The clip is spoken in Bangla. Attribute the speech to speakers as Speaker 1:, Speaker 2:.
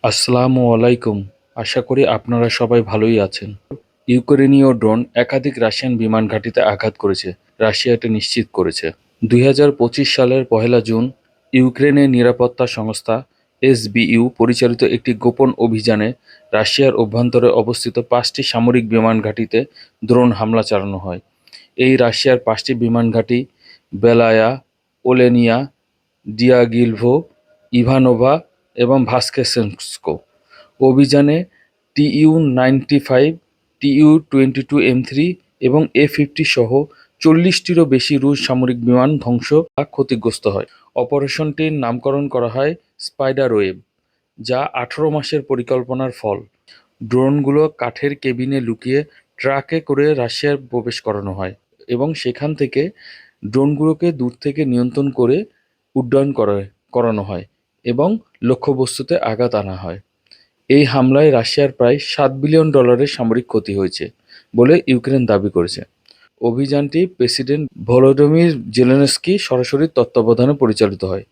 Speaker 1: আসসালামু আলাইকুম। আশা করি আপনারা সবাই ভালোই আছেন। ইউক্রেনীয় ড্রোন একাধিক রাশিয়ান বিমান ঘাঁটিতে আঘাত করেছে, রাশিয়া এটা নিশ্চিত করেছে। ২০২৫ সালের ১লা জুন ইউক্রেনের নিরাপত্তা সংস্থা এসবিইউ পরিচালিত একটি গোপন অভিযানে রাশিয়ার অভ্যন্তরে অবস্থিত ৫টি সামরিক বিমান ঘাঁটিতে ড্রোন হামলা চালানো হয়। এই রাশিয়ার ৫টি বিমান ঘাঁটি বেলায়া, ওলেনিয়া, ডিয়াগিলভো, ইভানোভা এবং ভাস্কেসেনস্ক। অভিযানে টিইউ-৯৫, টিইউ-২২M3 এবং এ-৫০ সহ ৪০টিরও বেশি রুশ সামরিক বিমান ধ্বংস বা ক্ষতিগ্রস্ত হয়। অপারেশনটির নামকরণ করা হয় স্পাইডার ওয়েব, যা ১৮ মাসের পরিকল্পনার ফল। ড্রোনগুলো কাঠের কেবিনে লুকিয়ে ট্রাকে করে রাশিয়ায় প্রবেশ করানো হয় এবং সেখান থেকে ড্রোনগুলোকে দূর থেকে নিয়ন্ত্রণ করে উড্ডয়ন করানো হয় এবং লক্ষ্যবস্তুতে আঘাত আনা হয়। এই হামলায় রাশিয়ার প্রায় $৭ বিলিয়ন সামরিক ক্ষতি হয়েছে বলে ইউক্রেন দাবি করেছে। অভিযানটি প্রেসিডেন্ট ভলোদিমির জেলেনস্কি সরাসরি তত্ত্বাবধানে পরিচালিত হয়।